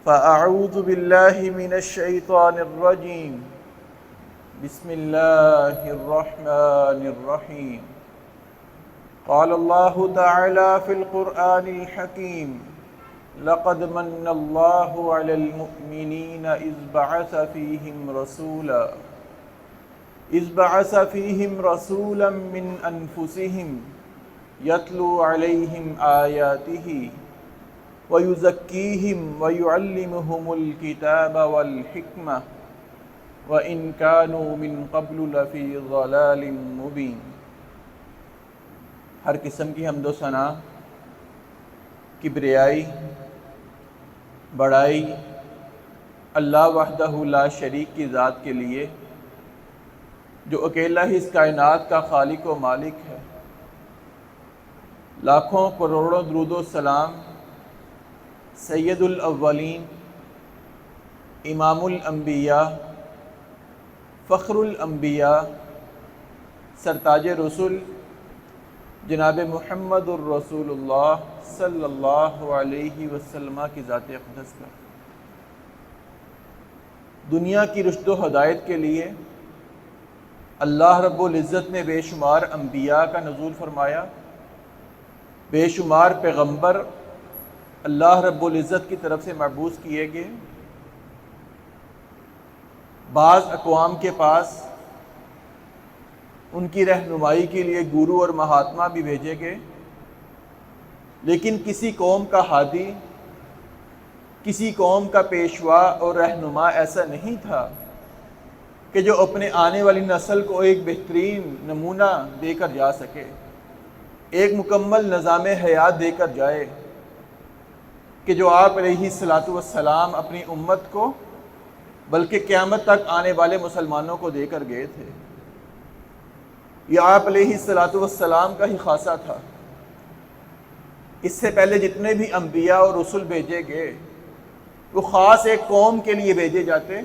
فأعوذ بالله من الشيطان الرجيم بسم الله الرحمن الرحيم قال الله تعالى في القرآن الحكيم لقد من الله على المؤمنين إذ بعث فيهم رسولا من أنفسهم يتلو عليهم آياته وَيُزَكِّيهِمْ وَيُعَلِّمُهُمُ الْكِتَابَ وَالْحِكْمَةَ وَإِنْ كَانُوا مِنْ قَبْلُ لَفِي ضَلَالٍ مُبِينٍ۔ ہر قسم کی حمد و ثنا، کبریائی، بڑائی اللہ وحدہ لا شریک کی ذات کے لیے، جو اکیلا ہی اس کائنات کا خالق و مالک ہے۔ لاکھوں کروڑوں درود و سلام سید الاولین، امام الانبیاء، فخر الانبیاء، سرتاج رسول جناب محمد الرسول اللہ صلی اللہ علیہ وسلم کی ذات اقدس پر۔ دنیا کی رشد و ہدایت کے لیے اللہ رب العزت نے بے شمار انبیاء کا نزول فرمایا، بے شمار پیغمبر اللہ رب العزت کی طرف سے مبعوث کیے گئے۔ بعض اقوام کے پاس ان کی رہنمائی کے لیے گورو اور مہاتما بھی بھیجے گئے، لیکن کسی قوم کا ہادی، کسی قوم کا پیشوا اور رہنما ایسا نہیں تھا کہ جو اپنے آنے والی نسل کو ایک بہترین نمونہ دے کر جا سکے، ایک مکمل نظام حیات دے کر جائے، کہ جو آپ علیہ الصلاۃ والسلام اپنی امت کو بلکہ قیامت تک آنے والے مسلمانوں کو دے کر گئے تھے۔ یہ آپ علیہ الصلاۃ والسلام کا ہی خاصہ تھا۔ اس سے پہلے جتنے بھی انبیاء اور رسول بھیجے گئے وہ خاص ایک قوم کے لیے بھیجے جاتے،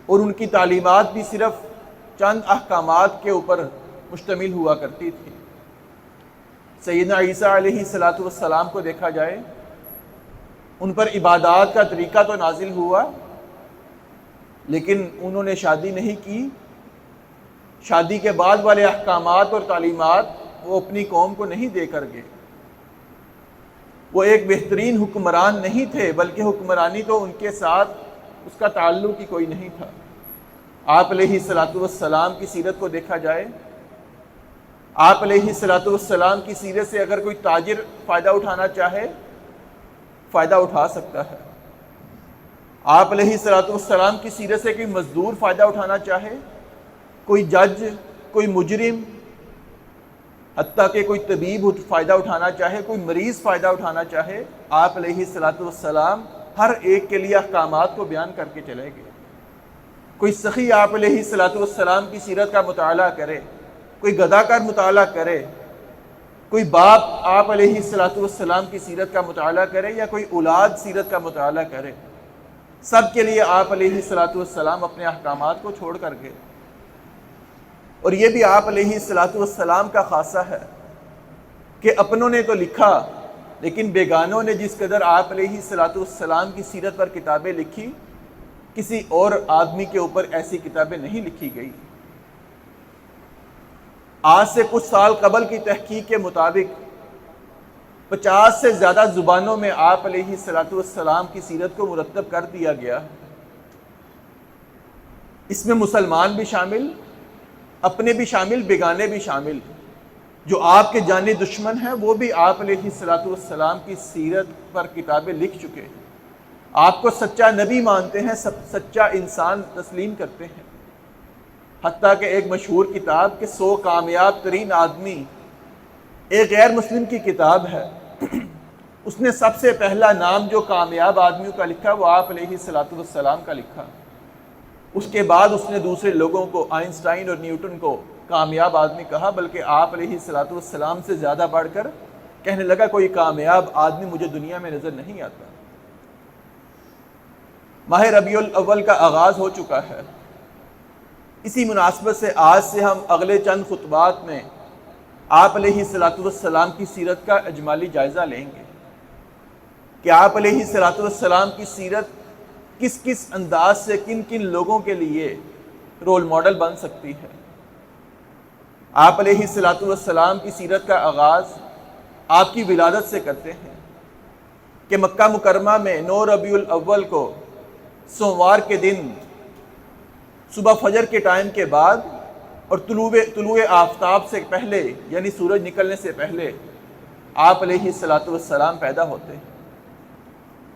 اور ان کی تعلیمات بھی صرف چند احکامات کے اوپر مشتمل ہوا کرتی تھی۔ سیدنا عیسیٰ علیہ الصلاۃ والسلام کو دیکھا جائے، ان پر عبادات کا طریقہ تو نازل ہوا، لیکن انہوں نے شادی نہیں کی۔ شادی کے بعد والے احکامات اور تعلیمات وہ اپنی قوم کو نہیں دے کر گئے۔ وہ ایک بہترین حکمران نہیں تھے، بلکہ حکمرانی تو ان کے ساتھ اس کا تعلق ہی کوئی نہیں تھا۔ آپ علیہ الصلاۃ والسلام کی سیرت کو دیکھا جائے، آپ علیہ الصلاۃ والسلام کی سیرت سے اگر کوئی تاجر فائدہ اٹھانا چاہے فائدہ اٹھا سکتا ہے۔ آپ علیہ الصلاۃ والسلام کی سیرت سے کوئی مزدور فائدہ اٹھانا چاہے، کوئی جج، کوئی مجرم، حتیٰ کہ کوئی طبیب فائدہ اٹھانا چاہے، کوئی مریض فائدہ اٹھانا چاہے، آپ علیہ الصلاۃ والسلام ہر ایک کے لیے احکامات کو بیان کر کے چلے گئے۔ کوئی سخی آپ علیہ الصلاۃ والسلام کی سیرت کا مطالعہ کرے، کوئی گداکار مطالعہ کرے، کوئی باپ آپ علیہ الصلاۃ والسلام کی سیرت کا مطالعہ کرے، یا کوئی اولاد سیرت کا مطالعہ کرے، سب کے لیے آپ علیہ الصلاۃ والسلام اپنے احکامات کو چھوڑ کر گئے۔ اور یہ بھی آپ علیہ الصلاۃ والسلام کا خاصہ ہے کہ اپنوں نے تو لکھا، لیکن بیگانوں نے جس قدر آپ علیہ الصلاۃ والسلام کی سیرت پر کتابیں لکھی، کسی اور آدمی کے اوپر ایسی کتابیں نہیں لکھی گئی۔ آج سے کچھ سال قبل کی تحقیق کے مطابق 50 سے زیادہ زبانوں میں آپ علیہ الصلاۃ والسلام کی سیرت کو مرتب کر دیا گیا۔ اس میں مسلمان بھی شامل، اپنے بھی شامل، بیگانے بھی شامل۔ جو آپ کے جانی دشمن ہیں وہ بھی آپ علیہ الصلاۃ والسلام کی سیرت پر کتابیں لکھ چکے ہیں، آپ کو سچا نبی مانتے ہیں، سچا انسان تسلیم کرتے ہیں۔ حتیٰ کہ ایک مشہور کتاب کہ 100 کامیاب ترین آدمی، ایک غیر مسلم کی کتاب ہے، اس نے سب سے پہلا نام جو کامیاب آدمیوں کا لکھا وہ آپ علیہ الصلاۃ والسلام کا لکھا۔ اس کے بعد اس نے دوسرے لوگوں کو، آئنسٹائن اور نیوٹن کو کامیاب آدمی کہا، بلکہ آپ علیہ الصلاۃ والسلام سے زیادہ بڑھ کر کہنے لگا کوئی کامیاب آدمی مجھے دنیا میں نظر نہیں آتا۔ ماہ ربیع الاول کا آغاز ہو چکا ہے۔ اسی مناسبت سے آج سے ہم اگلے چند خطبات میں آپ علیہ الصلاۃ والسلام کی سیرت کا اجمالی جائزہ لیں گے کہ آپ علیہ الصلوۃ والسلام کی سیرت کس کس انداز سے کن کن لوگوں کے لیے رول ماڈل بن سکتی ہے۔ آپ علیہ الصلوۃ والسلام کی سیرت کا آغاز آپ کی ولادت سے کرتے ہیں کہ مکہ مکرمہ میں 9 ربیع الاول کو سوموار کے دن صبح فجر کے ٹائم کے بعد اور طلوع آفتاب سے پہلے یعنی سورج نکلنے سے پہلے آپ علیہ الصلوۃ والسلام پیدا ہوتے ہیں۔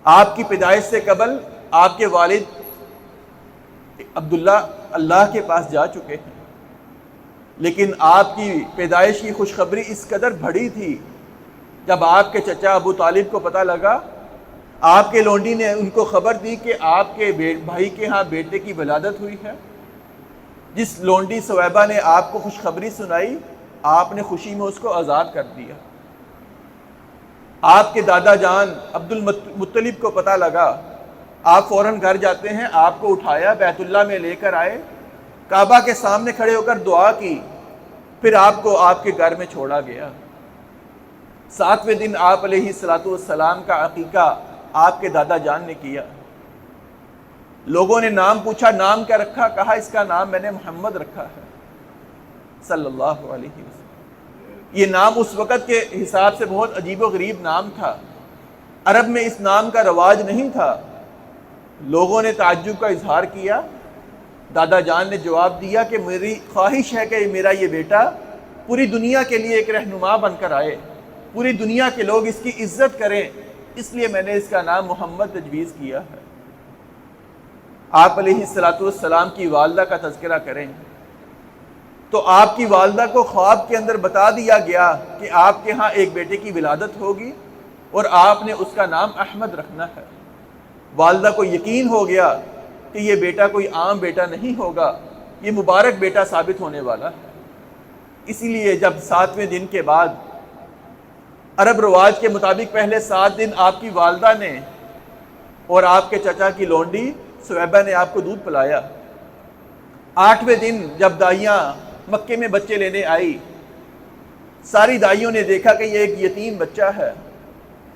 آپ کی پیدائش سے قبل آپ کے والد عبداللہ اللہ کے پاس جا چکے ہیں، لیکن آپ کی پیدائش کی خوشخبری اس قدر بڑی تھی، جب آپ کے چچا ابو طالب کو پتہ لگا، آپ کے لونڈی نے ان کو خبر دی کہ آپ کے بھائی کے ہاں بیٹے کی ولادت ہوئی ہے۔ جس لونڈی سویبہ نے آپ کو خوشخبری سنائی، آپ نے خوشی میں اس کو آزاد کر دیا۔ آپ کے دادا جان عبد المطلب کو پتہ لگا، آپ فوراً گھر جاتے ہیں، آپ کو اٹھایا، بیت اللہ میں لے کر آئے، کعبہ کے سامنے کھڑے ہو کر دعا کی، پھر آپ کو آپ کے گھر میں چھوڑا گیا۔ 7ویں دن آپ علیہ الصلوۃ والسلام کا عقیقہ آپ کے دادا جان نے کیا۔ لوگوں نے نام پوچھا، نام کیا رکھا؟ کہا اس کا نام میں نے محمد رکھا ہے صلی اللہ علیہ وسلم۔ یہ نام اس وقت کے حساب سے بہت عجیب و غریب نام تھا، عرب میں اس نام کا رواج نہیں تھا۔ لوگوں نے تعجب کا اظہار کیا، دادا جان نے جواب دیا کہ میری خواہش ہے کہ میرا یہ بیٹا پوری دنیا کے لیے ایک رہنما بن کر آئے، پوری دنیا کے لوگ اس کی عزت کریں، اس لیے میں نے اس کا نام محمد تجویز کیا ہے۔ آپ علیہ الصلوۃ والسلام کی والدہ کا تذکرہ کریں تو آپ کی والدہ کو خواب کے اندر بتا دیا گیا کہ آپ کے ہاں ایک بیٹے کی ولادت ہوگی اور آپ نے اس کا نام احمد رکھنا ہے۔ والدہ کو یقین ہو گیا کہ یہ بیٹا کوئی عام بیٹا نہیں ہوگا، یہ مبارک بیٹا ثابت ہونے والا ہے۔ اسی لیے جب 7ویں دن کے بعد عرب رواج کے مطابق پہلے 7 دن آپ کی والدہ نے اور آپ کے چچا کی لونڈی سویبہ نے آپ کو دودھ پلایا، 8ویں دن جب دائیاں مکے میں بچے لینے آئی، ساری دائیوں نے دیکھا کہ یہ ایک یتیم بچہ ہے،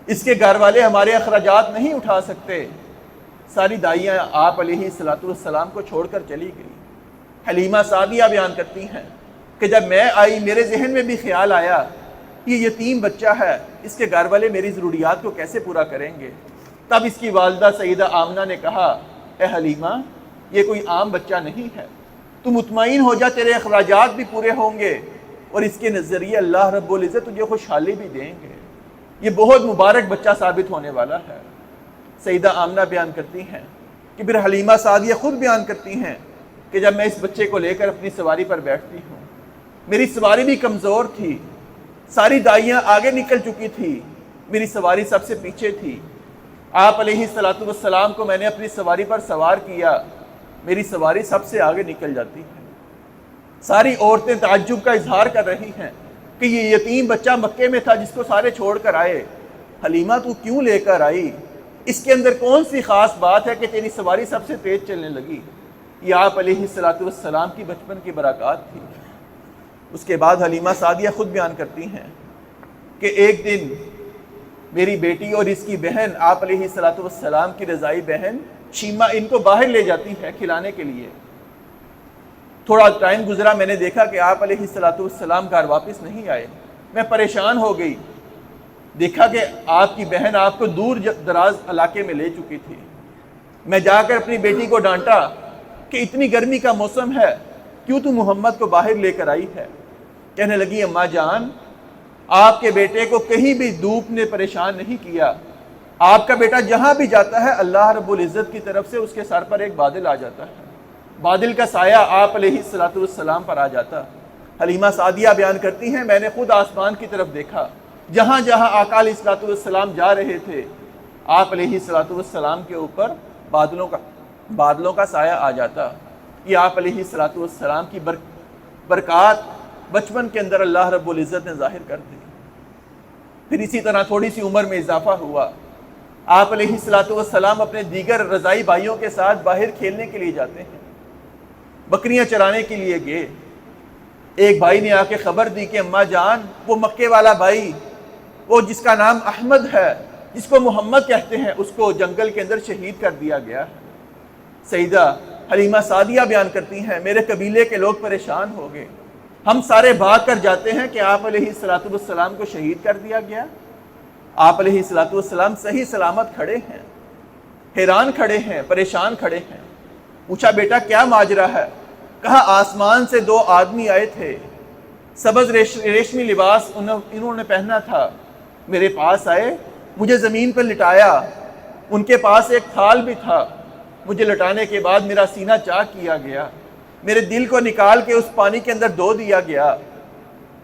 اس کے گھر والے ہمارے اخراجات نہیں اٹھا سکتے، ساری دائیاں آپ علیہ الصلوۃ والسلام کو چھوڑ کر چلی گئی۔ حلیمہ سعدیہ بیان کرتی ہیں کہ جب میں آئی میرے ذہن میں بھی خیال آیا یہ یتیم بچہ ہے، اس کے گھر والے میری ضروریات کو کیسے پورا کریں گے؟ تب اس کی والدہ سیدہ آمنہ نے کہا، اے حلیمہ یہ کوئی عام بچہ نہیں ہے، تو مطمئن ہو جا، تیرے اخراجات بھی پورے ہوں گے اور اس کے نظریے اللہ رب العزت تجھے خوشحالی بھی دیں گے، یہ بہت مبارک بچہ ثابت ہونے والا ہے۔ سیدہ آمنہ بیان کرتی ہیں کہ پھر حلیمہ سعدیہ خود بیان کرتی ہیں کہ جب میں اس بچے کو لے کر اپنی سواری پر بیٹھتی ہوں، میری سواری بھی کمزور تھی، ساری دائیاں آگے نکل چکی تھی، میری سواری سب سے پیچھے تھی، آپ علیہ الصلوۃ والسلام کو میں نے اپنی سواری پر سوار کیا، میری سواری سب سے آگے نکل جاتی ہے۔ ساری عورتیں تعجب کا اظہار کر رہی ہیں کہ یہ یتیم بچہ مکے میں تھا جس کو سارے چھوڑ کر آئے، حلیمہ تو کیوں لے کر آئی؟ اس کے اندر کون سی خاص بات ہے کہ تیری سواری سب سے تیز چلنے لگی؟ یہ آپ علیہ الصلوۃ والسلام کی بچپن کی برکات تھی۔ اس کے بعد حلیمہ سعدیہ خود بیان کرتی ہیں کہ ایک دن میری بیٹی اور اس کی بہن آپ علیہ الصلوۃ والسلام کی رضائی بہن شیمہ ان کو باہر لے جاتی ہے کھلانے کے لیے۔ تھوڑا ٹائم گزرا، میں نے دیکھا کہ آپ علیہ الصلوۃ والسلام گھر واپس نہیں آئے، میں پریشان ہو گئی، دیکھا کہ آپ کی بہن آپ کو دور دراز علاقے میں لے چکی تھی۔ میں جا کر اپنی بیٹی کو ڈانٹا کہ اتنی گرمی کا موسم ہے، کیوں تو محمد کو باہر لے کر آئی ہے؟ کہنے لگی، اماں جان آپ کے بیٹے کو کہیں بھی دھوپ نے پریشان نہیں کیا، آپ کا بیٹا جہاں بھی جاتا ہے اللہ رب العزت کی طرف سے اس کے سر پر ایک بادل آ جاتا ہے، بادل کا سایہ آپ علیہ الصلوۃ والسلام پر آ جاتا۔ حلیمہ سعدیہ بیان کرتی ہیں میں نے خود آسمان کی طرف دیکھا، جہاں جہاں آقا علیہ الصلوۃ والسلام جا رہے تھے آپ علیہ الصلوۃ والسلام کے اوپر بادلوں کا سایہ آ جاتا۔ یہ آپ علیہ الصلوۃ والسلام کی برکات بچپن کے اندر اللہ رب العزت نے ظاہر کر دی۔ پھر اسی طرح تھوڑی سی عمر میں اضافہ ہوا، آپ علیہ الصلوۃ والسلام اپنے دیگر رضائی بھائیوں کے ساتھ باہر کھیلنے کے لیے جاتے ہیں، بکریاں چرانے کے لیے گئے۔ ایک بھائی نے آ کے خبر دی کہ اماں جان وہ مکے والا بھائی، وہ جس کا نام احمد ہے، جس کو محمد کہتے ہیں، اس کو جنگل کے اندر شہید کر دیا گیا ہے۔ سیدہ حلیمہ سعدیہ بیان کرتی ہیں میرے قبیلے کے لوگ پریشان ہو گئے، ہم سارے بھاگ کر جاتے ہیں کہ آپ علیہ السلام کو شہید کر دیا گیا۔ آپ علیہ السلام صحیح سلامت کھڑے ہیں، حیران کھڑے ہیں، پریشان کھڑے ہیں۔ پوچھا بیٹا کیا ماجرا ہے؟ کہا آسمان سے 2 آدمی آئے تھے، سبز ریشمی لباس انہوں نے پہنا تھا، میرے پاس آئے، مجھے زمین پر لٹایا، ان کے پاس ایک تھال بھی تھا، مجھے لٹانے کے بعد میرا سینہ چاک کیا گیا، میرے دل کو نکال کے اس پانی کے اندر دو دیا گیا،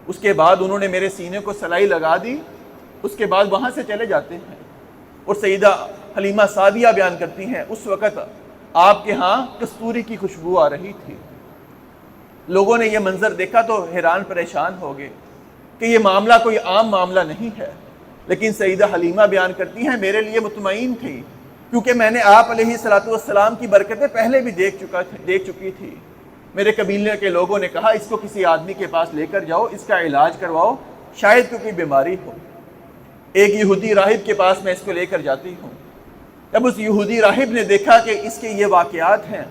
اس کے بعد انہوں نے میرے سینے کو سلائی لگا دی، اس کے بعد وہاں سے چلے جاتے ہیں۔ اور سیدہ حلیمہ سعدیہ بیان کرتی ہیں اس وقت آپ کے ہاں کستوری کی خوشبو آ رہی تھی۔ لوگوں نے یہ منظر دیکھا تو حیران پریشان ہو گئے کہ یہ معاملہ کوئی عام معاملہ نہیں ہے، لیکن سیدہ حلیمہ بیان کرتی ہیں میرے لیے مطمئن تھی، کیونکہ میں نے آپ علیہ السلام کی برکتیں پہلے بھی دیکھ چکی تھی۔ میرے قبیلے کے لوگوں نے کہا اس کو کسی آدمی کے پاس لے کر جاؤ، اس کا علاج کرواؤ، شاید کوئی بیماری ہو۔ ایک یہودی راہب کے پاس میں اس کو لے کر جاتی ہوں۔ جب اس یہودی راہب نے دیکھا کہ اس کے یہ واقعات ہیں،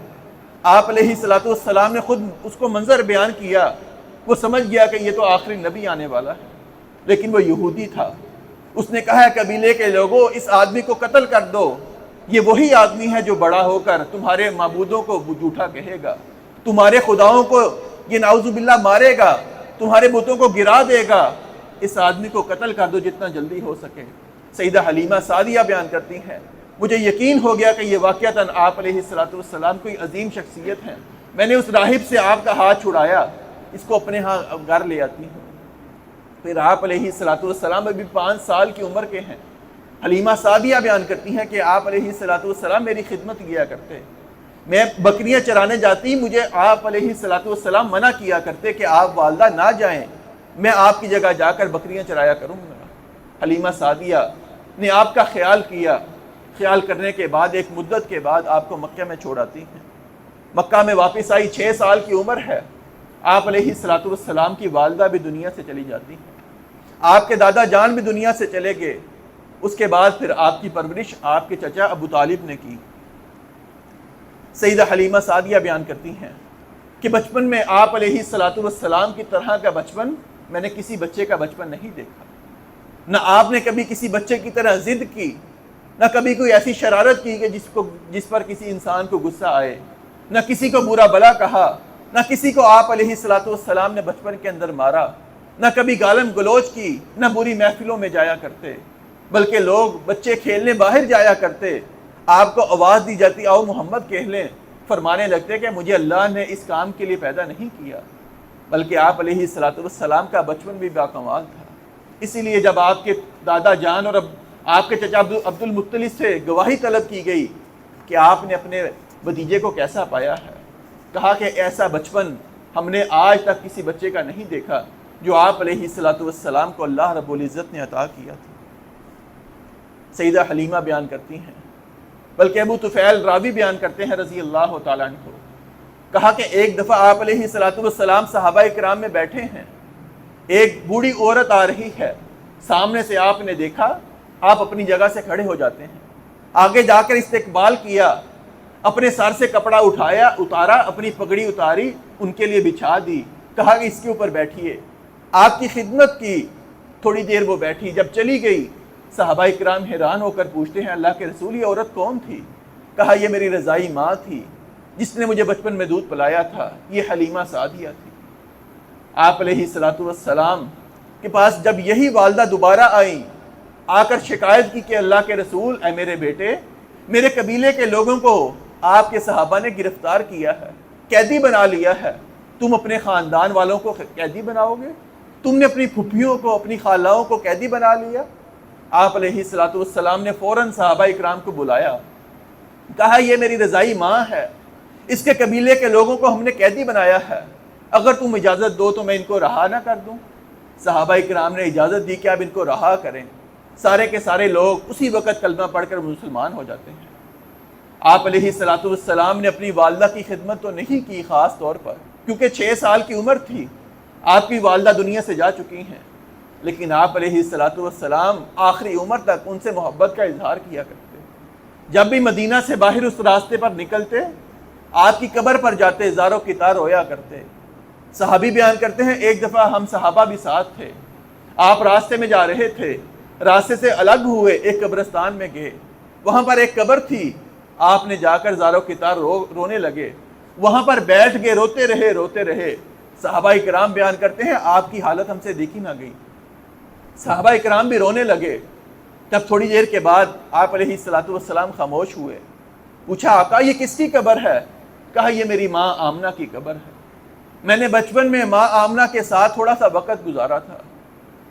آپ علیہ السلام نے خود اس کو منظر بیان کیا، وہ سمجھ گیا کہ یہ تو آخری نبی آنے والا ہے، لیکن وہ یہودی تھا۔ اس نے کہا قبیلے کے لوگوں اس آدمی کو قتل کر دو، یہ وہی آدمی ہے جو بڑا ہو کر تمہارے معبودوں کو جھوٹا کہے گا، تمہارے خداؤں کو یہ نعوذ باللہ مارے گا، تمہارے بتوں کو گرا دے گا، اس آدمی کو قتل کر دو جتنا جلدی ہو سکے۔ سیدہ حلیمہ سعدیہ بیان کرتی ہیں مجھے یقین ہو گیا کہ یہ واقعتاً آپ علیہ السلام کوئی عظیم شخصیت ہیں۔ میں نے اس راہب سے آپ کا ہاتھ چھڑایا، اس کو اپنے ہاں گھر لے آتی ہوں۔ پھر آپ علیہ السلام ابھی 5 سال کی عمر کے ہیں۔ حلیمہ سعدیہ بیان کرتی ہیں کہ آپ علیہ السلام میری خدمت کیا کرتے، میں بکریاں چرانے جاتی، مجھے آپ علیہ السلام منع کیا کرتے کہ آپ والدہ نہ جائیں، میں آپ کی جگہ جا کر بکریاں چرایا کروں گا۔ حلیمہ سعدیہ نے آپ کا خیال کیا، خیال کرنے کے بعد ایک مدت کے بعد آپ کو مکہ میں چھوڑ آتی ہیں۔ مکہ میں واپس آئی، 6 سال کی عمر ہے، آپ علیہ السلام کی والدہ بھی دنیا سے چلی جاتی ہیں، آپ کے دادا جان بھی دنیا سے چلے گئے۔ اس کے بعد پھر آپ کی پرورش آپ کے چچا ابو طالب نے کی۔ سیدہ حلیمہ سعدیہ بیان کرتی ہیں کہ بچپن میں آپ علیہ السلام کی طرح کا بچپن میں نے کسی بچے کا بچپن نہیں دیکھا۔ نہ آپ نے کبھی کسی بچے کی طرح ضد کی، نہ کبھی کوئی ایسی شرارت کی کہ جس پر کسی انسان کو غصہ آئے، نہ کسی کو برا بلا کہا، نہ کسی کو آپ علیہ السلام نے بچپن کے اندر مارا، نہ کبھی گالم گلوچ کی، نہ بری محفلوں میں جایا کرتے، بلکہ لوگ بچے کھیلنے باہر جایا کرتے، آپ کو آواز دی جاتی آؤ محمد کہہ لیں، فرمانے لگتے کہ مجھے اللہ نے اس کام کے لیے پیدا نہیں کیا، بلکہ آپ علیہ السلام کا بچپن بھی باکمال تھا۔ اسی لیے جب آپ کے دادا جان اور آپ کے چچا عبد المطلب سے گواہی طلب کی گئی کہ آپ نے اپنے بھتیجے کو کیسا پایا ہے، کہا کہ ایسا بچپن ہم نے آج تک کسی بچے کا نہیں دیکھا جو آپ علیہ السلام کو اللہ رب العزت نے عطا کیا تھا۔ سیدہ حلیمہ بیان کرتی ہیں، بلکہ ابو طفیل راوی بیان کرتے ہیں رضی اللہ تعالیٰ عنہ، کہا کہ ایک دفعہ آپ علیہ السلام صحابہ کرام میں بیٹھے ہیں، ایک بوڑھی عورت آ رہی ہے، سامنے سے آپ نے دیکھا، آپ اپنی جگہ سے کھڑے ہو جاتے ہیں، آگے جا کر استقبال کیا، اپنے سر سے کپڑا اتارا، اپنی پگڑی اتاری، ان کے لیے بچھا دی، کہا کہ اس کے اوپر بیٹھیے، آپ کی خدمت کی۔ تھوڑی دیر وہ بیٹھی، جب چلی گئی صحابہ کرام حیران ہو کر پوچھتے ہیں اللہ کے رسول یہ عورت کون تھی؟ کہا یہ میری رضائی ماں تھی جس نے مجھے بچپن میں دودھ پلایا تھا، یہ حلیمہ سعدیہ تھی۔ آپ علیہ السلام کے پاس جب یہی والدہ دوبارہ آئیں، آ کر شکایت کی کہ اللہ کے رسول اے میرے بیٹے، میرے قبیلے کے لوگوں کو آپ کے صحابہ نے گرفتار کیا ہے، قیدی بنا لیا ہے، تم اپنے خاندان والوں کو قیدی بناؤ گے؟ تم نے اپنی پھپھیوں کو، اپنی خالاؤں کو قیدی بنا لیا؟ آپ علیہ السلام نے فوراً صحابہ اکرام کو بلایا، کہا یہ میری رضائی ماں ہے، اس کے قبیلے کے لوگوں کو ہم نے قیدی بنایا ہے، اگر تم اجازت دو تو میں ان کو رہا نہ کر دوں۔ صحابہ اکرام نے اجازت دی کہ آپ ان کو رہا کریں۔ سارے کے سارے لوگ اسی وقت کلمہ پڑھ کر مسلمان ہو جاتے ہیں۔ آپ علیہ السلام نے اپنی والدہ کی خدمت تو نہیں کی خاص طور پر، کیونکہ 6 سال کی عمر تھی، آپ کی والدہ دنیا سے جا چکی ہیں۔ لیکن آپ علیہ الصلوۃ والسلام آخری عمر تک ان سے محبت کا اظہار کیا کرتے۔ جب بھی مدینہ سے باہر اس راستے پر نکلتے، آپ کی قبر پر جاتے، زار و کتار رویا کرتے۔ صحابی بیان کرتے ہیں ایک دفعہ ہم صحابہ بھی ساتھ تھے، آپ راستے میں جا رہے تھے، راستے سے الگ ہوئے، ایک قبرستان میں گئے، وہاں پر ایک قبر تھی، آپ نے جا کر زار و کتار رونے لگے، وہاں پر بیٹھ گئے، روتے رہے۔ صحابہ اکرام بیان کرتے ہیں آپ کی حالت ہم سے دیکھی نہ گئی، صحابہ اکرام بھی رونے لگے۔ تب تھوڑی دیر کے بعد آپ علیہ الصلوۃ والسلام خاموش ہوئے، پوچھا آقا یہ کس کی قبر ہے؟ کہا یہ میری ماں آمنہ کی قبر ہے، میں نے بچپن میں ماں آمنہ کے ساتھ تھوڑا سا وقت گزارا تھا۔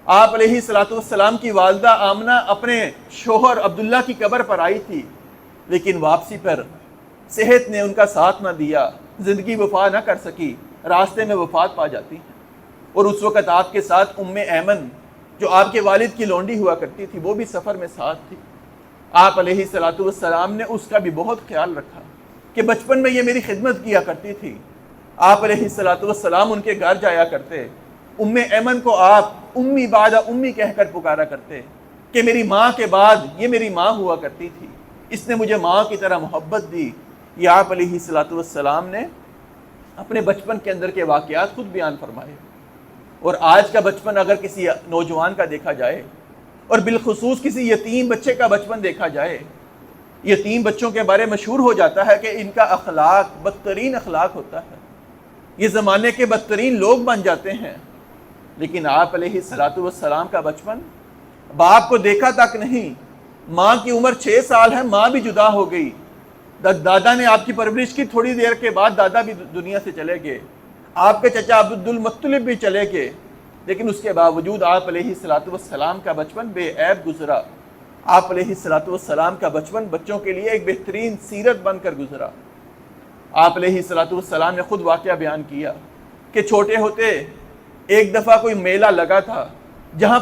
آپ علیہ الصلوۃ والسلام کی والدہ آمنہ اپنے شوہر عبداللہ کی قبر پر آئی تھی، لیکن واپسی پر صحت نے ان کا ساتھ نہ دیا، زندگی وفا نہ کر سکی، راستے میں وفات پا جاتی ہیں۔ اور اس وقت آپ کے ساتھ ام ایمن جو آپ کے والد کی لونڈی ہوا کرتی تھی وہ بھی سفر میں ساتھ تھی۔ آپ علیہ الصلوۃ والسلام نے اس کا بھی بہت خیال رکھا کہ بچپن میں یہ میری خدمت کیا کرتی تھی۔ آپ علیہ الصلوۃ والسلام ان کے گھر جایا کرتے، ام ایمن کو آپ امی بعد امی کہہ کر پکارا کرتے کہ میری ماں کے بعد یہ میری ماں ہوا کرتی تھی، اس نے مجھے ماں کی طرح محبت دی۔ یہ آپ علیہ الصلوۃ والسلام نے اپنے بچپن کے اندر کے واقعات خود بیان فرمائے۔ اور آج کا بچپن اگر کسی نوجوان کا دیکھا جائے، اور بالخصوص کسی یتیم بچے کا بچپن دیکھا جائے، یتیم بچوں کے بارے مشہور ہو جاتا ہے کہ ان کا اخلاق بدترین اخلاق ہوتا ہے، یہ زمانے کے بدترین لوگ بن جاتے ہیں۔ لیکن آپ علیہ الصلوۃ والسلام کا بچپن، باپ کو دیکھا تک نہیں، ماں کی عمر 6 سال ہے، ماں بھی جدا ہو گئی، دادا نے آپ کی پرورش کی، تھوڑی دیر کے بعد دادا بھی دنیا سے چلے گئے، آپ کے چچا عبد المطلب بھی چلے گئے، لیکن اس کے باوجود آپ علیہ الصلوۃ والسلام کا بچپن بے عیب گزرا۔ آپ علیہ الصلوۃ والسلام کا بچپن بچوں کے لیے ایک بہترین سیرت بن کر گزرا۔ آپ علیہ الصلوۃ والسلام نے خود واقعہ بیان کیا کہ چھوٹے ہوتے ایک دفعہ کوئی میلہ لگا تھا جہاں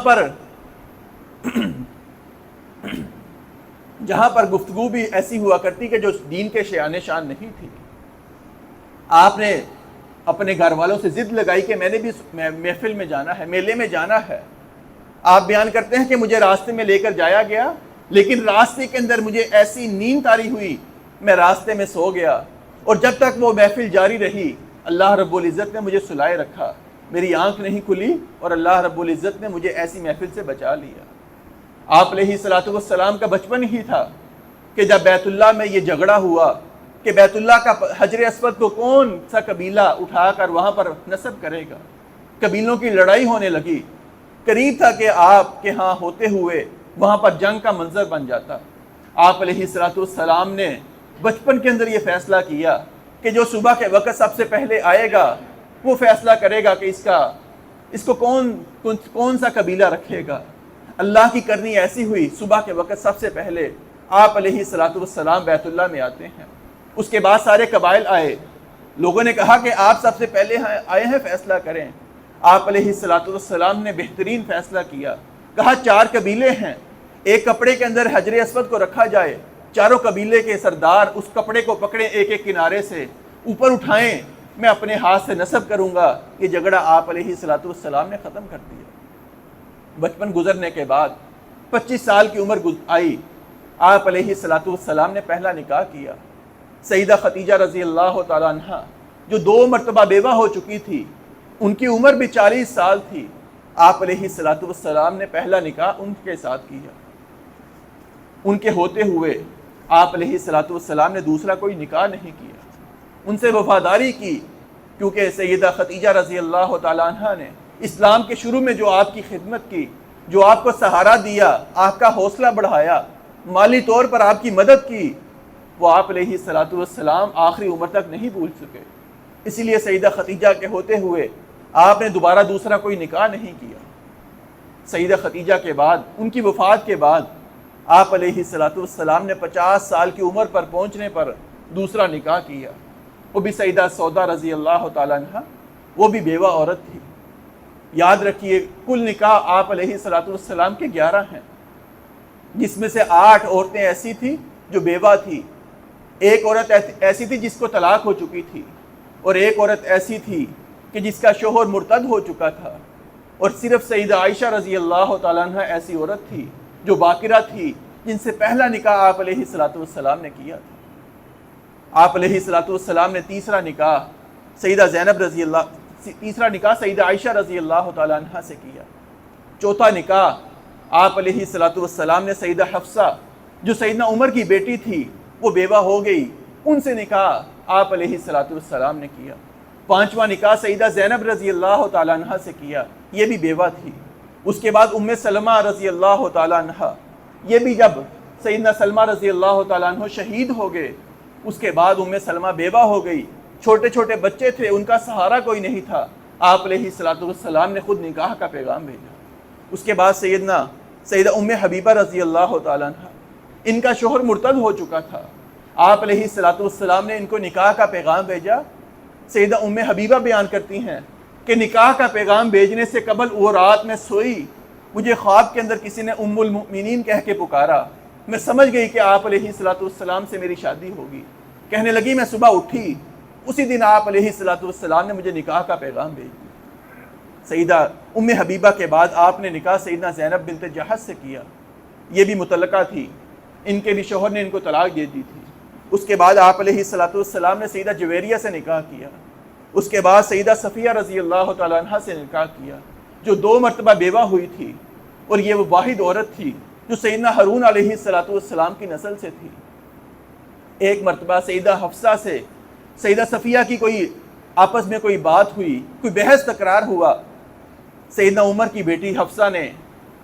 پر گفتگو بھی ایسی ہوا کرتی کہ جو دین کے شایان شان نہیں تھی۔ آپ نے اپنے گھر والوں سے ضد لگائی کہ میں نے بھی محفل میں جانا ہے، میلے میں جانا ہے۔ آپ بیان کرتے ہیں کہ مجھے راستے میں لے کر جایا گیا، لیکن راستے کے اندر مجھے ایسی نیند طاری ہوئی، میں راستے میں سو گیا، اور جب تک وہ محفل جاری رہی اللہ رب العزت نے مجھے سلائے رکھا، میری آنکھ نہیں کھلی، اور اللہ رب العزت نے مجھے ایسی محفل سے بچا لیا۔ آپ علیہ الصلوۃ والسلام کا بچپن ہی تھا کہ جب بیت اللہ میں یہ جھگڑا ہوا کہ بیت اللہ کا حجر اسود کو کون سا قبیلہ اٹھا کر وہاں پر نصب کرے گا، قبیلوں کی لڑائی ہونے لگی، قریب تھا کہ آپ کے ہاں ہوتے ہوئے وہاں پر جنگ کا منظر بن جاتا۔ آپ علیہ الصلوۃ والسلام نے بچپن کے اندر یہ فیصلہ کیا کہ جو صبح کے وقت سب سے پہلے آئے گا وہ فیصلہ کرے گا کہ اس کو کون سا قبیلہ رکھے گا۔ اللہ کی کرنی ایسی ہوئی، صبح کے وقت سب سے پہلے آپ علیہ الصلوۃ والسلام بیت اللہ میں آتے ہیں، اس کے بعد سارے قبائل آئے، لوگوں نے کہا کہ آپ سب سے پہلے آئے ہیں، فیصلہ کریں۔ آپ علیہ الصلوۃ والسلام نے بہترین فیصلہ کیا، کہا 4 قبیلے ہیں، ایک کپڑے کے اندر حجر اسود کو رکھا جائے، چاروں قبیلے کے سردار اس کپڑے کو پکڑیں، ایک ایک کنارے سے اوپر اٹھائیں، میں اپنے ہاتھ سے نصب کروں گا۔ یہ جھگڑا آپ علیہ الصلوۃ والسلام نے ختم کر دیا۔ بچپن گزرنے کے بعد 25 سال کی عمر آئی، آپ علیہ الصلوۃ والسلام نے پہلا نکاح کیا۔ سیدہ خدیجہ رضی اللہ تعالیٰ عنہ جو 2 مرتبہ بیوہ ہو چکی تھی، ان کی عمر بھی 40 سال تھی، آپ علیہ الصلوۃ والسلام نے پہلا نکاح ان کے ساتھ کیا۔ ان کے ہوتے ہوئے آپ علیہ الصلوۃ والسلام نے دوسرا کوئی نکاح نہیں کیا، ان سے وفاداری کی، کیونکہ سیدہ خدیجہ رضی اللہ تعالیٰ عنہ نے اسلام کے شروع میں جو آپ کی خدمت کی، جو آپ کو سہارا دیا، آپ کا حوصلہ بڑھایا، مالی طور پر آپ کی مدد کی، وہ آپ علیہ الصلوۃ والسلام آخری عمر تک نہیں بھول سکے۔ اسی لیے سیدہ خدیجہ کے ہوتے ہوئے آپ نے دوبارہ دوسرا کوئی نکاح نہیں کیا۔ سیدہ خدیجہ کے بعد، ان کی وفات کے بعد، آپ علیہ الصلوۃ والسلام نے 50 سال کی عمر پر پہنچنے پر دوسرا نکاح کیا، وہ بھی سیدہ سودا رضی اللہ تعالیٰ عنہ، وہ بھی بیوہ عورت تھی۔ یاد رکھیے کل نکاح آپ علیہ الصلوۃ والسلام کے 11 ہیں، جس میں سے 8 عورتیں ایسی تھیں جو بیوہ تھی، ایک عورت ایسی تھی جس کو طلاق ہو چکی تھی، اور ایک عورت ایسی تھی کہ جس کا شوہر مرتد ہو چکا تھا۔ اور صرف سیدہ عائشہ رضی اللہ تعالیٰ عنہ ایسی عورت تھی جو باکرہ تھی، جن سے پہلا نکاح آپ علیہ الصلوۃ والسلام نے کیا تھا۔ آپ علیہ الصلوۃ والسلام نے تیسرا نکاح سیدہ عائشہ رضی اللہ تعالیٰ عنہ سے کیا۔ چوتھا نکاح آپ علیہ الصلوۃ والسلام نے سیدہ حفصہ جو سیدنا عمر کی بیٹی تھی، وہ بیوہ ہو گئی، ان سے نکاح آپ علیہ الصلوۃ والسلام نے کیا۔ پانچواں نکاح سیدہ زینب رضی اللہ تعالیٰ عنہ سے کیا، یہ بھی بیوہ تھی۔ اس کے بعد ام سلمہ رضی اللہ تعالیٰ عنہ، یہ بھی جب سیدنا سلمہ رضی اللہ تعالیٰ عنہ شہید ہو گئے، اس کے بعد ام سلمہ بیوہ ہو گئی، چھوٹے چھوٹے بچے تھے، ان کا سہارا کوئی نہیں تھا، آپ علیہ الصلوۃ والسلام نے خود نکاح کا پیغام بھیجا۔ اس کے بعد سیدہ ام حبیبہ رضی اللہ تعالیٰ عنہ، ان کا شوہر مرتد ہو چکا تھا، آپ علیہ الصلوۃ والسلام نے ان کو نکاح کا پیغام بھیجا۔ سیدہ ام حبیبہ بیان کرتی ہیں کہ نکاح کا پیغام بھیجنے سے قبل وہ رات میں سوئی، مجھے خواب کے اندر کسی نے ام المؤمنین کہہ کے پکارا، میں سمجھ گئی کہ آپ علیہ الصلوۃ والسلام سے میری شادی ہوگی۔ کہنے لگی میں صبح اٹھی، اسی دن آپ علیہ الصلوۃ والسلام نے مجھے نکاح کا پیغام بھیج دیا۔ سیدہ ام حبیبہ کے بعد آپ نے نکاح سیدنا زینب بنت جحش سے کیا، یہ بھی مطلقہ تھی، ان کے بھی شوہر نے ان کو طلاق دے دی تھی۔ اس کے بعد آپ علیہ الصلوۃ والسلام نے سیدہ جویریہ سے نکاح کیا۔ اس کے بعد سیدہ صفیہ رضی اللہ تعالیٰ عنہ سے نکاح کیا، جو 2 مرتبہ بیوہ ہوئی تھی، اور یہ وہ واحد عورت تھی جو سیدنا ہارون علیہ الصلوۃ والسلام کی نسل سے تھی۔ ایک مرتبہ سیدہ حفصہ سے سیدہ صفیہ کی کوئی آپس میں کوئی بات ہوئی، کوئی بحث تکرار ہوا، سیدنا عمر کی بیٹی حفصہ نے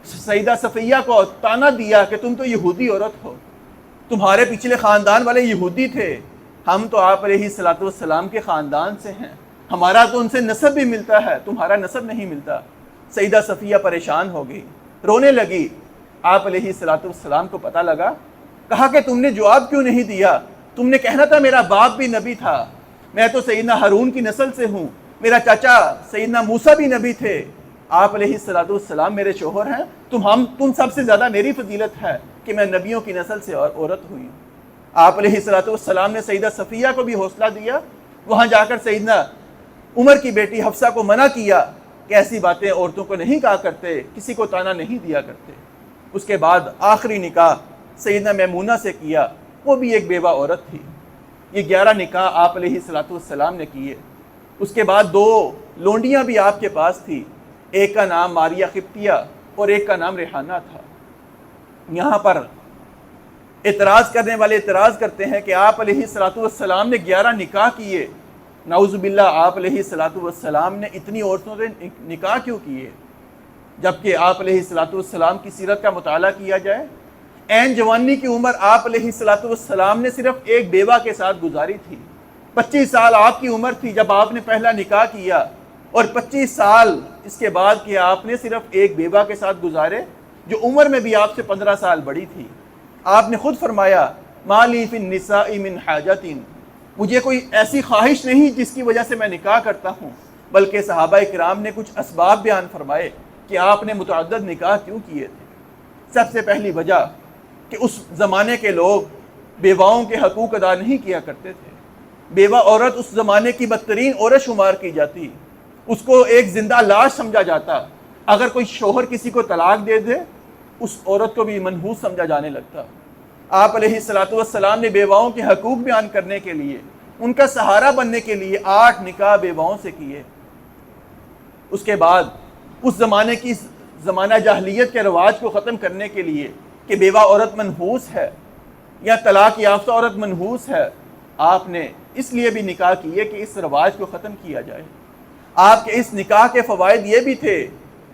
سیدہ صفیہ کو طعنہ دیا کہ تم تو یہودی عورت ہو، تمہارے پچھلے خاندان والے یہودی تھے، ہم تو آپ علیہ الصلوۃ والسلام کے خاندان سے ہیں، ہمارا تو ان سے نسب بھی ملتا ہے، تمہارا نسب نہیں ملتا۔ سیدہ صفیہ پریشان ہو گئی، رونے لگی۔ آپ علیہ الصلوۃ والسلام کو پتہ لگا، کہا کہ تم نے جواب کیوں نہیں دیا؟ تم نے کہنا تھا میرا باپ بھی نبی تھا، میں تو سیدنا ہارون کی نسل سے ہوں، میرا چاچا سیدنا موسیٰ بھی نبی تھے، آپ علیہ الصلوۃ والسلام میرے شوہر ہیں، تم سب سے زیادہ میری فضیلت ہے کہ میں نبیوں کی نسل سے عورت ہوئی ہوں۔ آپ علیہ الصلوۃ والسلام نے سیدہ صفیہ کو بھی حوصلہ دیا، وہاں جا کر سیدنا عمر کی بیٹی حفصہ کو منع کیا کہ ایسی باتیں عورتوں کو نہیں کہا کرتے، کسی کو طعنہ نہیں دیا کرتے۔ اس کے بعد آخری نکاح سیدنا میمونہ سے کیا، وہ بھی ایک بیوہ عورت تھی۔ یہ 11 نکاح آپ علیہ الصلوۃ والسلام نے کیے۔ اس کے بعد 2 لونڈیاں بھی آپ کے پاس تھی، ایک کا نام ماریہ قبطیہ اور ایک کا نام ریحانہ تھا۔ یہاں پر اعتراض کرنے والے اعتراض کرتے ہیں کہ آپ علیہ الصلوۃ والسلام نے 11 نکاح کیے، نعوذ باللہ آپ علیہ الصلوۃ والسلام نے اتنی عورتوں سے نکاح کیوں کیے؟ جبکہ آپ علیہ الصلوۃ والسلام کی سیرت کا مطالعہ کیا جائے، عین جوانی کی عمر آپ علیہ الصلوۃ والسلام نے صرف ایک بیوہ کے ساتھ گزاری تھی۔ 25 سال آپ کی عمر تھی جب آپ نے پہلا نکاح کیا، اور 25 سال اس کے بعد کہ آپ نے صرف ایک بیوہ کے ساتھ گزارے جو عمر میں بھی آپ سے 15 سال بڑی تھی۔ آپ نے خود فرمایا ما لی فی النساء من حاجۃ، مجھے کوئی ایسی خواہش نہیں جس کی وجہ سے میں نکاح کرتا ہوں، بلکہ صحابہ کرام نے کچھ اسباب بیان فرمائے کہ آپ نے متعدد نکاح کیوں کیے تھے۔ سب سے پہلی وجہ کہ اس زمانے کے لوگ بیواؤں کے حقوق ادا نہیں کیا کرتے تھے۔ بیوہ عورت اس زمانے کی بدترین عورت شمار کی جاتی، اس کو ایک زندہ لاش سمجھا جاتا، اگر کوئی شوہر کسی کو طلاق دے دے اس عورت کو بھی منحوس سمجھا جانے لگتا۔ آپ علیہ الصلوۃ والسلام نے بیواؤں کے حقوق بیان کرنے کے لیے، ان کا سہارا بننے کے لیے 8 نکاح بیواؤں سے کیے۔ اس کے بعد اس زمانے کی زمانہ جاہلیت کے رواج کو ختم کرنے کے لیے کہ بیوہ عورت منحوس ہے یا طلاق یافتہ عورت منحوس ہے، آپ نے اس لیے بھی نکاح کیے کہ اس رواج کو ختم کیا جائے۔ آپ کے اس نکاح کے فوائد یہ بھی تھے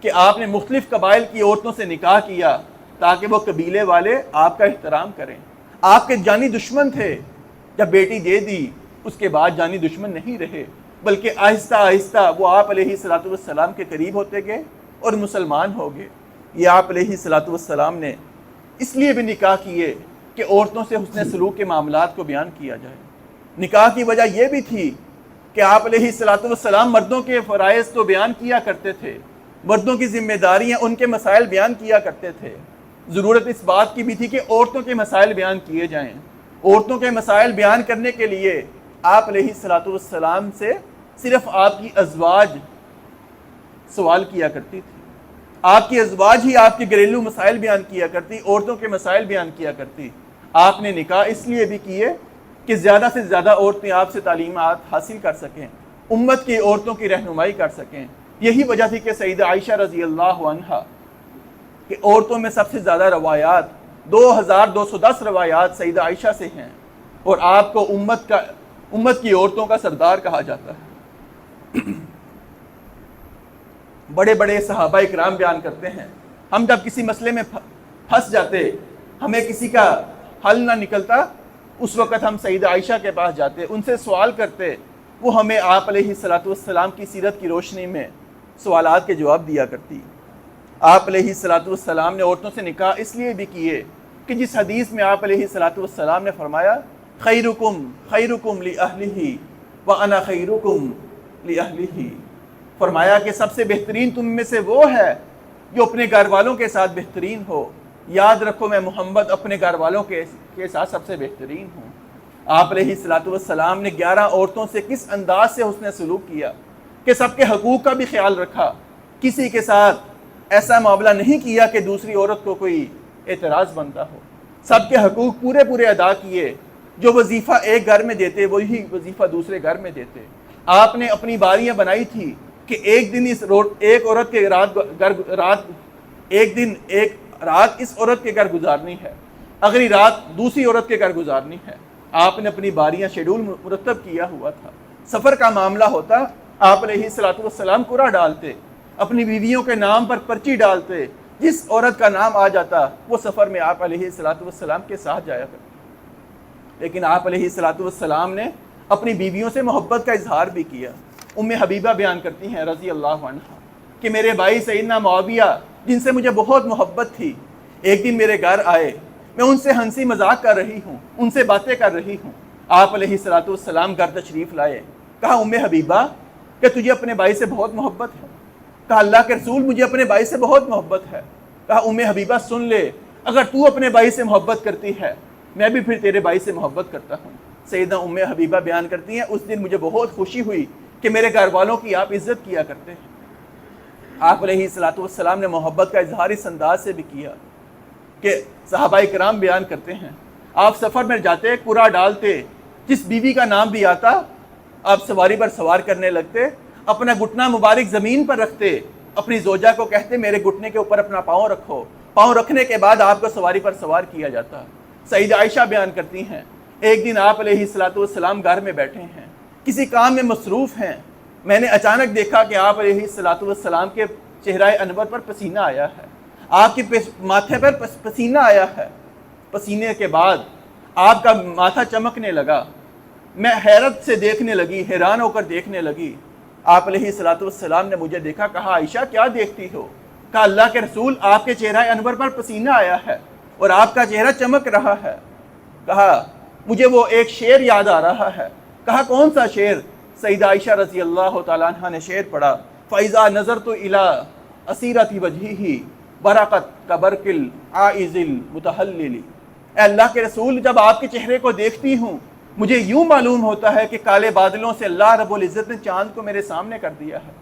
کہ آپ نے مختلف قبائل کی عورتوں سے نکاح کیا تاکہ وہ قبیلے والے آپ کا احترام کریں۔ آپ کے جانی دشمن تھے، جب بیٹی دے دی اس کے بعد جانی دشمن نہیں رہے، بلکہ آہستہ آہستہ وہ آپ علیہ الصلوۃ والسلام کے قریب ہوتے گئے اور مسلمان ہو گئے۔ یہ آپ علیہ الصلوۃ والسلام نے اس لیے بھی نکاح کیے کہ عورتوں سے حسن سلوک کے معاملات کو بیان کیا جائے۔ نکاح کی وجہ یہ بھی تھی کہ آپ علیہ الصلوۃ والسلام مردوں کے فرائض تو بیان کیا کرتے تھے، مردوں کی ذمہ داریاں، ان کے مسائل بیان کیا کرتے تھے۔ ضرورت اس بات کی بھی تھی کہ عورتوں کے مسائل بیان کیے جائیں۔ عورتوں کے مسائل بیان کرنے کے لیے آپ علیہ الصلوۃ والسلام سے صرف آپ کی ازواج سوال کیا کرتی تھی، آپ کی ازواج ہی آپ کے گھریلو مسائل بیان کیا کرتی، عورتوں کے مسائل بیان کیا کرتی۔ آپ نے نکاح اس لیے بھی کیے کہ زیادہ سے زیادہ عورتیں آپ سے تعلیمات حاصل کر سکیں، امت کی عورتوں کی رہنمائی کر سکیں۔ یہی وجہ تھی کہ سیدہ عائشہ رضی اللہ عنہا کہ عورتوں میں سب سے زیادہ روایات 2210 روایات سیدہ عائشہ سے ہیں، اور آپ کو امت کی عورتوں کا سردار کہا جاتا ہے۔ بڑے بڑے صحابہ اکرام بیان کرتے ہیں، ہم جب کسی مسئلے میں پھنس جاتے، ہمیں کسی کا حل نہ نکلتا، اس وقت ہم سیدہ عائشہ کے پاس جاتے، ان سے سوال کرتے، وہ ہمیں آپ علیہ السلام کی سیرت کی روشنی میں سوالات کے جواب دیا کرتی۔ آپ علیہ السلام نے عورتوں سے نکاح اس لیے بھی کیے کہ جس حدیث میں آپ علیہ السلام نے فرمایا خیرکم خیرکم لأہلہ وانا خیرکم لأہلہ، فرمایا کہ سب سے بہترین تم میں سے وہ ہے جو اپنے گھر والوں کے ساتھ بہترین ہو۔ یاد رکھو میں محمد اپنے گھر والوں کے ساتھ سب سے بہترین ہوں۔ آپ علیہ السلام نے 11 عورتوں سے کس انداز سے حسن سلوک کیا کہ سب کے حقوق کا بھی خیال رکھا، کسی کے ساتھ ایسا معاملہ نہیں کیا کہ دوسری عورت کو کوئی اعتراض بنتا ہو، سب کے حقوق پورے ادا کیے۔ جو وظیفہ ایک گھر میں دیتے وہی وظیفہ دوسرے گھر میں دیتے۔ آپ نے اپنی باریاں بنائی تھی کہ ایک دن ایک عورت کے رات اس عورت کے گھر گزارنی ہے، اگلی رات دوسری عورت کے گھر گزارنی ہے۔ آپ نے اپنی باریاں شیڈول مرتب کیا ہوا تھا۔ سفر کا معاملہ ہوتا، آپ علیہ السلام قرعہ ڈالتے، اپنی بیویوں کے نام پر پرچی ڈالتے، جس عورت کا نام آ جاتا وہ سفر میں آپ علیہ السلام کے ساتھ جایا کرتے۔ لیکن آپ علیہ السلام نے اپنی بیویوں سے محبت کا اظہار بھی کیا۔ ام حبیبہ بیان کرتی ہیں رضی اللہ عنہ کہ میرے بھائی سیدنا معاویہ جن سے مجھے بہت محبت تھی، ایک دن میرے گھر آئے، میں ان سے ہنسی مذاق کر رہی ہوں، ان سے باتیں کر رہی ہوں۔ آپ علیہ السلام گھر تشریف لائے، کہا ام حبیبہ کہ تجھے اپنے بھائی سے بہت محبت ہے؟ کہا اللہ کے رسول مجھے اپنے بھائی سے بہت محبت ہے۔ کہا ام حبیبہ سن لے، اگر تو اپنے بھائی سے محبت کرتی ہے میں بھی پھر تیرے بھائی سے محبت کرتا ہوں۔ سیدہ ام حبیبہ بیان کرتی ہیں اس دن مجھے بہت خوشی ہوئی کہ میرے گھر والوں کی آپ عزت کیا کرتے ہیں۔ آپ علیہ السلام نے محبت کا اظہار اس انداز سے بھی کیا کہ صحابہ کرام بیان کرتے ہیں آپ سفر میں جاتے، قرعہ ڈالتے، جس بیوی کا نام بھی آتا آپ سواری پر سوار کرنے لگتے، اپنا گھٹنا مبارک زمین پر رکھتے، اپنی زوجہ کو کہتے میرے گھٹنے کے اوپر اپنا پاؤں رکھو، پاؤں رکھنے کے بعد آپ کو سواری پر سوار کیا جاتا۔ سیدہ عائشہ بیان کرتی ہیں ایک دن آپ علیہ السلام گھر میں بیٹھے ہیں، کسی کام میں مصروف ہیں، میں نے اچانک دیکھا کہ آپ علیہ السلام کے چہرہ انور پر پسینہ آیا ہے، آپ کے ماتھے پر پسینہ آیا ہے، پسینے کے بعد آپ کا ماتھا چمکنے لگا، میں حیرت سے دیکھنے لگی، حیران ہو کر دیکھنے لگی۔ آپ علیہ السلام نے مجھے دیکھا، کہا عائشہ کیا دیکھتی ہو؟ کہا اللہ کے رسول آپ کے چہرہ انور پر پسینہ آیا ہے اور آپ کا چہرہ چمک رہا ہے۔ کہا مجھے وہ ایک شعر یاد آ رہا ہے۔ کہا کون سا شعر؟ سیدہ عائشہ رضی اللہ تعالیٰ عنہ نے شعر پڑھا، فَإِذَا نَظَرْتُ إِلَىٰ أَسِيرَةِ وَجْهِهِ بَرَقَتْ كَبَرْقِ الْعَائِزِ الْمُتَحَلِّلِ۔ اے اللہ کے رسول جب آپ کے چہرے کو دیکھتی ہوں مجھے یوں معلوم ہوتا ہے کہ کالے بادلوں سے اللہ رب العزت نے چاند کو میرے سامنے کر دیا ہے۔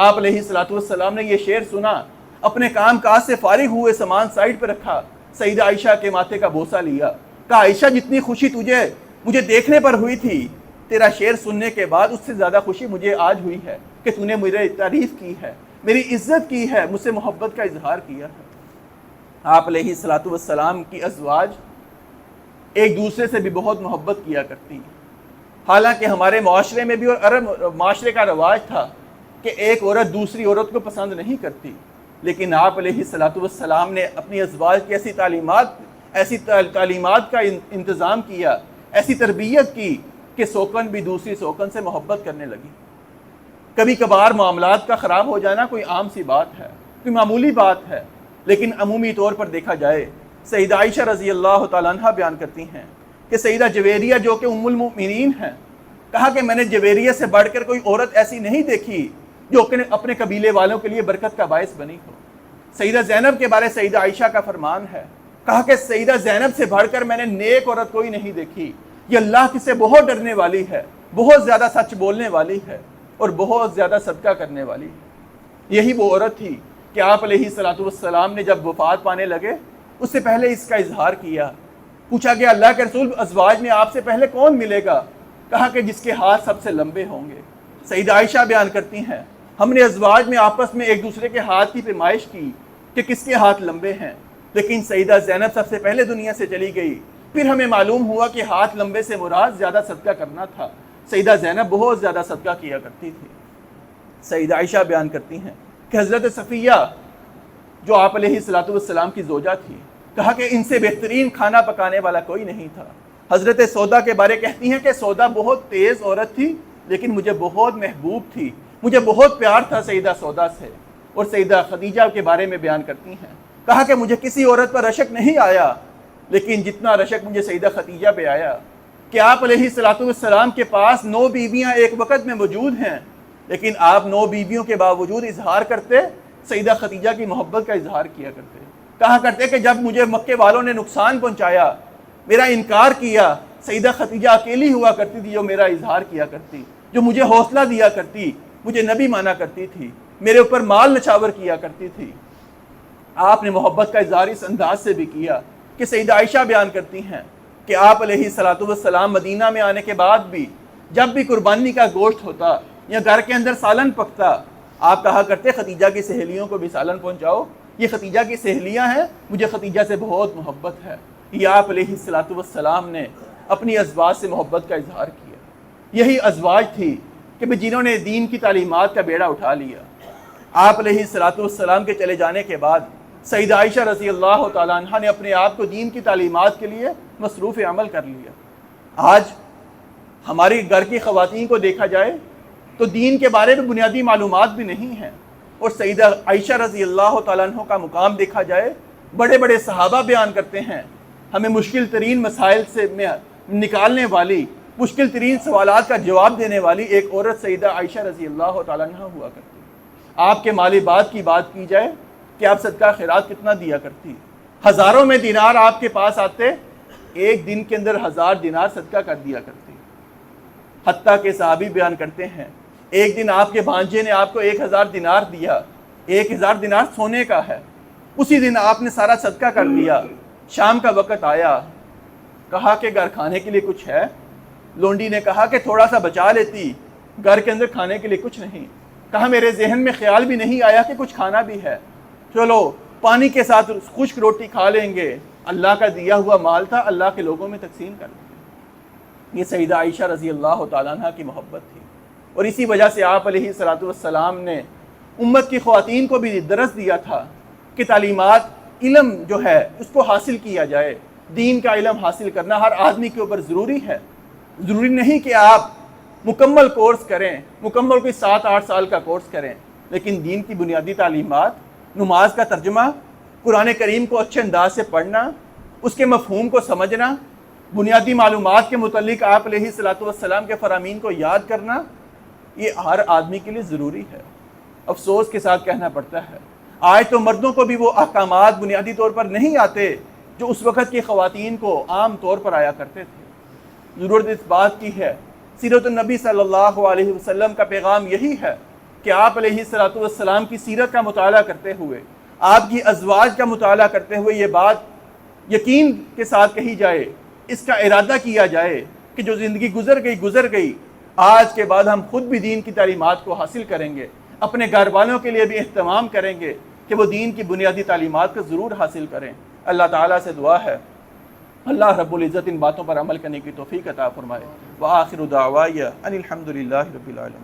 آپ علیہ السلام نے یہ شعر سنا، اپنے کام کاج سے فارغ ہوئے سامان سائڈ پہ رکھا، سیدہ عائشہ کے ماتھے کا بوسہ لیا، کہا عائشہ جتنی خوشی تجھے مجھے دیکھنے پر ہوئی تھی تیرا شعر سننے کے بعد اس سے زیادہ خوشی مجھے آج ہوئی ہے کہ تو نے میری تعریف کی ہے، میری عزت کی ہے، مجھ سے محبت کا اظہار کیا ہے۔ آپ علیہ السلام کی ازواج ایک دوسرے سے بھی بہت محبت کیا کرتی ہیں، حالانکہ ہمارے معاشرے میں بھی اور عرب معاشرے کا رواج تھا کہ ایک عورت دوسری عورت کو پسند نہیں کرتی، لیکن آپ علیہ السلام نے اپنی ازواج کی ایسی تعلیمات کا انتظام کیا، ایسی تربیت کی کہ سوکن بھی دوسری سوکن سے محبت کرنے لگی۔ کبھی کبھار معاملات کا خراب ہو جانا کوئی عام سی بات ہے، کوئی معمولی بات ہے، لیکن عمومی طور پر دیکھا جائے سیدہ عائشہ رضی اللہ تعالیٰ عنہ بیان کرتی ہیں کہ سیدہ جویریہ جو کہ ام المؤمنین ہیں، کہا کہ میں نے جویریہ سے بڑھ کر کوئی عورت ایسی نہیں دیکھی جو اپنے قبیلے والوں کے لیے برکت کا باعث بنی ہو۔ سیدہ زینب کے بارے سیدہ عائشہ کا فرمان ہے، کہا کہ سیدہ زینب سے بڑھ کر میں نے نیک عورت کوئی نہیں دیکھی، یہ اللہ سے بہت ڈرنے والی ہے، بہت زیادہ سچ بولنے والی ہے اور بہت زیادہ صدقہ کرنے والی ہے۔ یہی وہ عورت تھی کہ آپ علیہ الصلوۃ والسلام نے جب وفات پانے لگے اس سے پہلے اس کا اظہار کیا. پوچھا کہ اللہ کے رسول ازواج میں آپ سے پہلے کون ملے گا؟ کہا کہ جس کے ہاتھ سب سے لمبے ہوں گے. سیدہ عائشہ بیان کرتی ہیں ہم نے ازواج میں آپس میں ایک دوسرے کے ہاتھ کی پیمائش کی کہ کس کے ہاتھ لمبے ہیں، لیکن سیدہ زینب سب سے پہلے دنیا سے چلی گئی. پھر ہمیں معلوم ہوا کہ ہاتھ لمبے سے مراد زیادہ صدقہ کرنا تھا. سیدہ زینب بہت زیادہ صدقہ کیا کرتی تھی. سیدہ عائشہ بیان کرتی ہیں کہ حضرت صفیہ جو آپ علیہ الصلوۃ والسلام کی زوجہ تھی، کہا کہ ان سے بہترین کھانا پکانے والا کوئی نہیں تھا. حضرت سودا کے بارے کہتی ہیں کہ سودا بہت تیز عورت تھی لیکن مجھے بہت محبوب تھی، مجھے بہت پیار تھا سیدہ سودا سے. اور سیدہ خدیجہ کے بارے میں بیان کرتی ہیں کہا کہ مجھے کسی عورت پر رشک نہیں آیا لیکن جتنا رشک مجھے سیدہ خدیجہ پہ آیا کہ آپ علیہ الصلوۃ والسلام کے پاس 9 بیویاں ایک وقت میں موجود ہیں لیکن آپ 9 بیویوں کے باوجود اظہار کرتے سیدہ خدیجہ کی محبت کا اظہار کیا کرتے. کہا کرتے کہ جب مجھے مکے والوں نے نقصان پہنچایا، میرا انکار کیا، سیدہ خدیجہ اکیلی ہوا کرتی تھی جو میرا اظہار کیا کرتی، جو مجھے حوصلہ دیا کرتی، مجھے نبی مانا کرتی تھی، میرے اوپر مال نچھاور کیا کرتی تھی. آپ نے محبت کا اظہار اس انداز سے بھی کیا کہ سیدہ عائشہ بیان کرتی ہیں کہ آپ علیہ الصلوۃ والسلام مدینہ میں آنے کے بعد بھی جب بھی قربانی کا گوشت ہوتا یا گھر کے اندر سالن پکتا، آپ کہا کرتے خدیجہ کی سہیلیوں کو بھی سالن پہنچاؤ، یہ خدیجہ کی سہیلیاں ہیں، مجھے خدیجہ سے بہت محبت ہے. یہ آپ علیہ الصلوۃ والسلام نے اپنی ازواج سے محبت کا اظہار کیا. یہی ازواج تھی کہ جنہوں نے دین کی تعلیمات کا بیڑا اٹھا لیا. آپ علیہ الصلوۃ والسلام کے چلے جانے کے بعد سیدہ عائشہ رضی اللہ تعالیٰ عنہ نے اپنے آپ کو دین کی تعلیمات کے لیے مصروف عمل کر لیا. آج ہماری گھر کی خواتین کو دیکھا جائے تو دین کے بارے میں بنیادی معلومات بھی نہیں ہیں، اور سیدہ عائشہ رضی اللہ تعالیٰ عنہ کا مقام دیکھا جائے بڑے بڑے صحابہ بیان کرتے ہیں ہمیں مشکل ترین مسائل سے نکالنے والی، مشکل ترین سوالات کا جواب دینے والی ایک عورت سیدہ عائشہ رضی اللہ تعالیٰ عنہ ہوا کرتی. آپ کے مالی بعد کی بات کی جائے کہ آپ صدقہ خیرات کتنا دیا کرتی. ہزاروں میں دینار آپ کے پاس آتے، ایک دن کے اندر 1000 دینار صدقہ کر دیا کرتی. حتیٰ کہ صحابی بیان کرتے ہیں ایک دن آپ کے بھانجے نے آپ کو 1000 دینار دیا، 1000 دینار سونے کا ہے. اسی دن آپ نے سارا صدقہ کر دیا. شام کا وقت آیا، کہا کہ گھر کھانے کے لیے کچھ ہے؟ لونڈی نے کہا کہ تھوڑا سا بچا لیتی، گھر کے اندر کھانے کے لیے کچھ نہیں. کہا میرے ذہن میں خیال بھی نہیں آیا کہ کچھ کھانا بھی ہے، چلو پانی کے ساتھ خشک روٹی کھا لیں گے، اللہ کا دیا ہوا مال تھا، اللہ کے لوگوں میں تقسیم کر دیں. یہ سیدہ عائشہ رضی اللہ تعالیٰ عنہ کی محبت تھی. اور اسی وجہ سے آپ علیہ الصلوۃ والسلام نے امت کی خواتین کو بھی درس دیا تھا کہ تعلیمات، علم جو ہے اس کو حاصل کیا جائے. دین کا علم حاصل کرنا ہر آدمی کے اوپر ضروری ہے. ضروری نہیں کہ آپ مکمل کورس کریں، مکمل کوئی 7-8 سال کا کورس کریں، لیکن دین کی بنیادی تعلیمات، نماز کا ترجمہ، قرآن کریم کو اچھے انداز سے پڑھنا، اس کے مفہوم کو سمجھنا، بنیادی معلومات کے متعلق آپ علیہ الصلوۃ والسلام کے فرامین کو یاد کرنا، یہ ہر آدمی کے لیے ضروری ہے. افسوس کے ساتھ کہنا پڑتا ہے آج تو مردوں کو بھی وہ احکامات بنیادی طور پر نہیں آتے جو اس وقت کی خواتین کو عام طور پر آیا کرتے تھے. ضرورت اس بات کی ہے، سیرت النبی صلی اللہ علیہ وسلم کا پیغام یہی ہے کہ آپ علیہ الصلوۃ والسلام کی سیرت کا مطالعہ کرتے ہوئے، آپ کی ازواج کا مطالعہ کرتے ہوئے یہ بات یقین کے ساتھ کہی جائے، اس کا ارادہ کیا جائے کہ جو زندگی گزر گئی، آج کے بعد ہم خود بھی دین کی تعلیمات کو حاصل کریں گے، اپنے گھر والوں کے لیے بھی اہتمام کریں گے کہ وہ دین کی بنیادی تعلیمات کو ضرور حاصل کریں. اللہ تعالیٰ سے دعا ہے اللہ رب العزت ان باتوں پر عمل کرنے کی توفیق عطا فرمائے. وآخر دعوایا ان الحمد للہ رب العالمین.